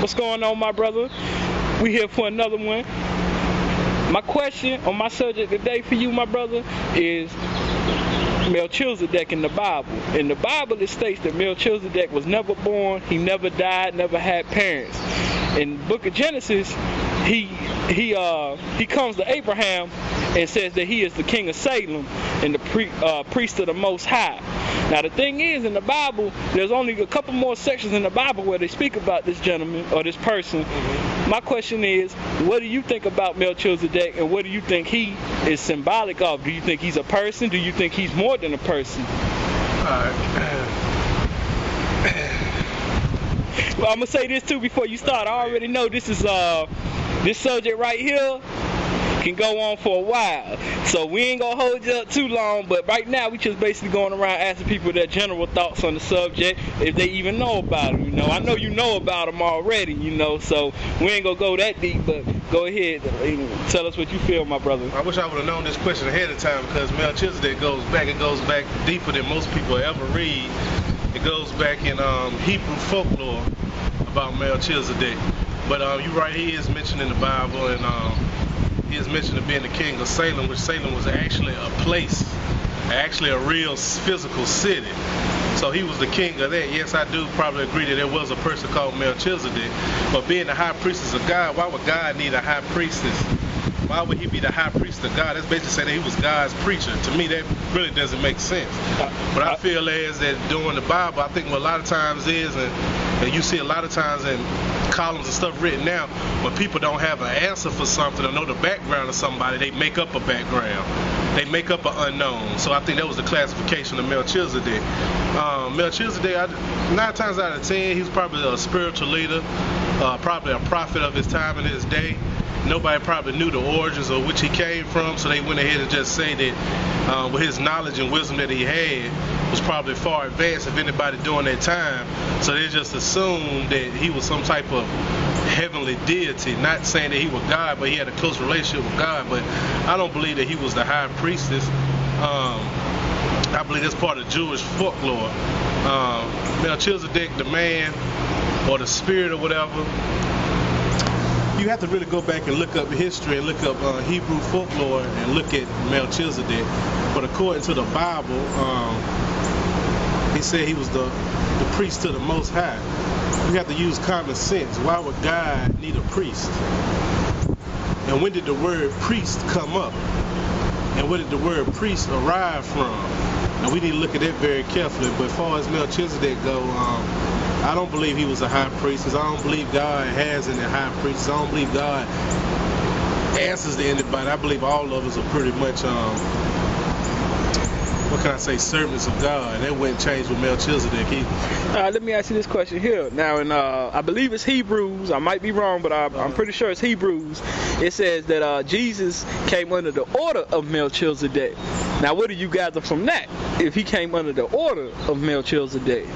What's going on, my brother? We here for another one. My question on my subject today for you, my brother, is Melchizedek in the Bible. In the Bible, it states that Melchizedek was never born, he never died, never had parents. In the book of Genesis, he comes to Abraham and says that he is the king of Salem and the priest of the Most High. Now the thing is, in the Bible, there's only a couple more sections in the Bible where they speak about this gentleman or this person. My question is, what do you think about Melchizedek, and what do you think he is symbolic of? Do you think he's a person? Do you think he's more than a person? Well, I'm gonna say this too before you start. I already know this is this subject right here can go on for a while, so we ain't gonna hold you up too long. But right now, we just basically going around asking people their general thoughts on the subject, if they even know about him. You know, I know you know about him already. You know, so we ain't gonna go that deep. But go ahead, tell us what you feel, my brother. I wish I would have known this question ahead of time, because Melchizedek goes back deeper than most people ever read. It goes back in Hebrew folklore about Melchizedek. But you're right, he is mentioned in the Bible, and he is mentioned as being the king of Salem, which Salem was actually a place, actually a real physical city. So he was the king of that. Yes, I do probably agree that there was a person called Melchizedek, but being the high priestess of God, why would God need a high priestess? Why would he be the high priest of God? That's basically saying that he was God's preacher. To me, that really doesn't make sense. But I feel as that during the Bible, I think what a lot of times is, and you see a lot of times in columns and stuff written now, when people don't have an answer for something or know the background of somebody, they make up a background. They make up an unknown. So I think that was the classification of Melchizedek. Melchizedek, 9 times out of 10, he was probably a spiritual leader, probably a prophet of his time and his day. Nobody probably knew the origins of which he came from, so they went ahead and just say that with his knowledge and wisdom that he had was probably far advanced of anybody during that time. So they just assumed that he was some type of heavenly deity, not saying that he was God, but he had a close relationship with God. But I don't believe that he was the high priestess. I believe that's part of Jewish folklore. Melchizedek, the man or the spirit or whatever, you have to really go back and look up history and look up Hebrew folklore and look at Melchizedek. But according to the Bible, he said he was the priest to the Most High. We have to use common sense. Why would God need a priest? And when did the word priest come up? And where did the word priest arrive from? And we need to look at that very carefully. But as far as Melchizedek go, I don't believe he was a high priest, because I don't believe God has any high priests. I don't believe God answers to anybody. I believe all of us are pretty much, what can I say, servants of God. That wouldn't change with Melchizedek either. Let me ask you this question here. Now, in I believe it's Hebrews. I might be wrong, but I'm pretty sure it's Hebrews. It says that Jesus came under the order of Melchizedek. Now, what do you gather from that? If he came under the order of Melchizedek?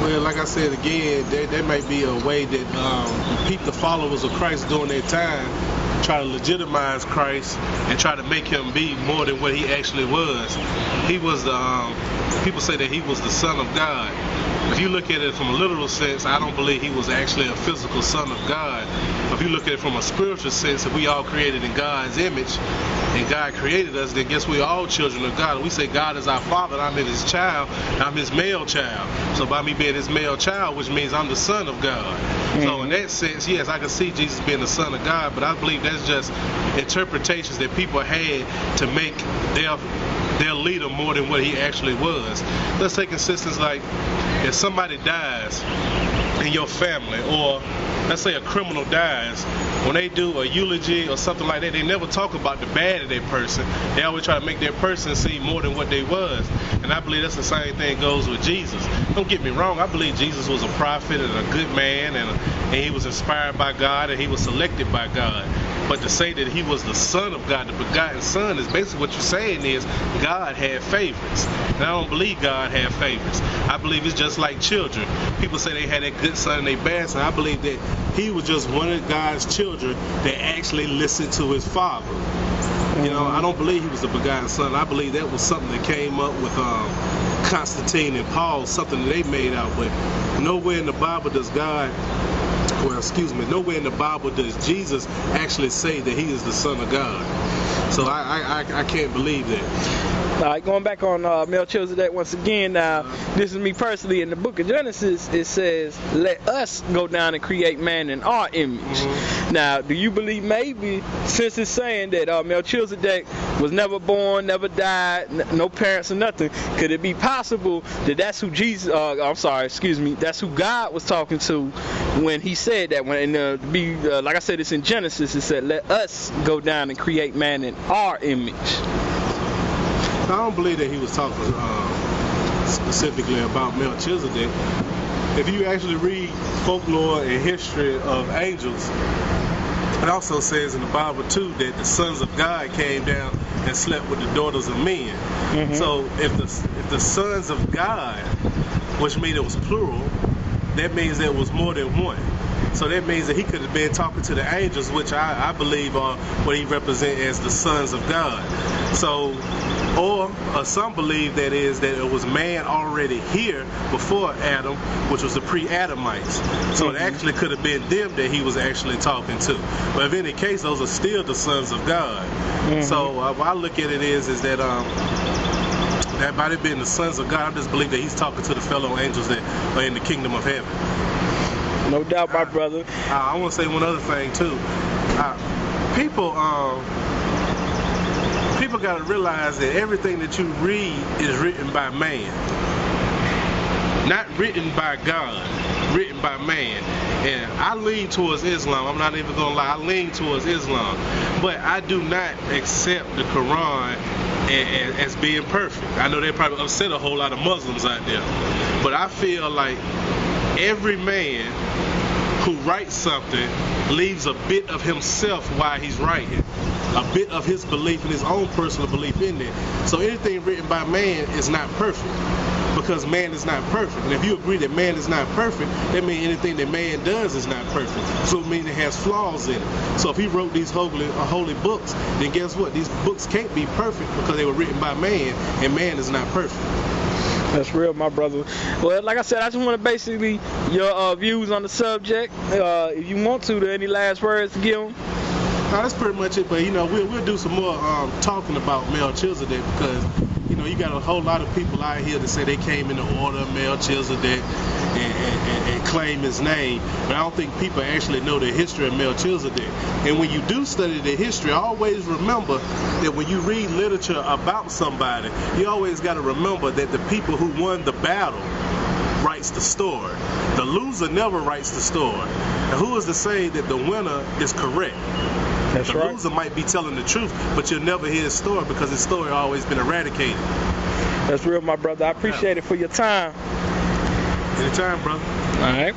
Well, like I said again, there might be a way that the followers of Christ during their time try to legitimize Christ and try to make him be more than what he actually was. He was people say that he was the Son of God. If you look at it from a literal sense, I don't believe he was actually a physical son of God. If you look at it from a spiritual sense, if we all created in God's image and God created us, then guess we're all children of God. We say God is our father, and I'm his child, I'm his male child. So by me being his male child, which means I'm the son of God. So in that sense, yes, I can see Jesus being the son of God, but I believe that's just interpretations that people had to make their leader more than what he actually was. Let's take instance like if somebody dies in your family, or let's say a criminal dies, when they do a eulogy or something like that, they never talk about the bad of that person. They always try to make that person seem more than what they was. And I believe that's the same thing goes with Jesus. Don't get me wrong, I believe Jesus was a prophet and a good man, and he was inspired by God, and he was selected by God. But to say that he was the Son of God, the begotten Son, is basically what you're saying is God had favorites. And I don't believe God had favorites. I believe it's just like children. People say they had that good son and they bad son. I believe that he was just one of God's children that actually listened to his father. You know, I don't believe he was the begotten son. I believe that was something that came up with Constantine and Paul, something that they made out, but nowhere in the Bible does nowhere in the Bible does Jesus actually say that he is the Son of God. So I can't believe that. All right, going back on Melchizedek once again. Now, this is me personally. In the book of Genesis, it says, "Let us go down and create man in our image." Mm-hmm. Now, do you believe maybe, since it's saying that Melchizedek was never born, never died, no parents or nothing, could it be possible that that's who Jesus? That's who God was talking to when he said that? Like I said, it's in Genesis. It said, "Let us go down and create man in our image." I don't believe that he was talking specifically about Melchizedek. If you actually read folklore and history of angels, it also says in the Bible too that the sons of God came down and slept with the daughters of men. Mm-hmm. So if the sons of God, which means it was plural, that means there was more than one. So that means that he could have been talking to the angels, which I believe are what he represents as the sons of God. So, or some believe that it was man already here before Adam, which was the pre-Adamites. So it actually could have been them that he was actually talking to. But in any case, those are still the sons of God. Mm-hmm. So what I look at it is that that by it being the sons of God, I just believe that he's talking to the fellow angels that are in the kingdom of heaven. No doubt, my brother. I want to say one other thing too. People got to realize that everything that you read is written by man, not written by God, written by man. And I lean towards Islam. I'm not even gonna lie. I lean towards Islam, but I do not accept the Quran as being perfect. I know they probably upset a whole lot of Muslims out there, but I feel like every man who writes something leaves a bit of himself while he's writing, a bit of his belief and his own personal belief in it. So anything written by man is not perfect, because man is not perfect. And if you agree that man is not perfect, that means anything that man does is not perfect. So it means it has flaws in it. So if he wrote these holy books, then guess what? These books can't be perfect because they were written by man, and man is not perfect. That's real, my brother. Well, like I said, I just want to basically your views on the subject. If you want to, any last words to give them? No, that's pretty much it. But we'll do some more talking about Melchizedek, because you got a whole lot of people out here that say they came in the order of Melchizedek and claim his name, but I don't think people actually know the history of Melchizedek. And when you do study the history, always remember that when you read literature about somebody, you always got to remember that the people who won the battle writes the story. The loser never writes the story. And who is to say that the winner is correct? That's the right. loser might be telling the truth, but you'll never hear his story because his story always been eradicated. That's real, my brother. I appreciate it for your time. Anytime, brother. All right.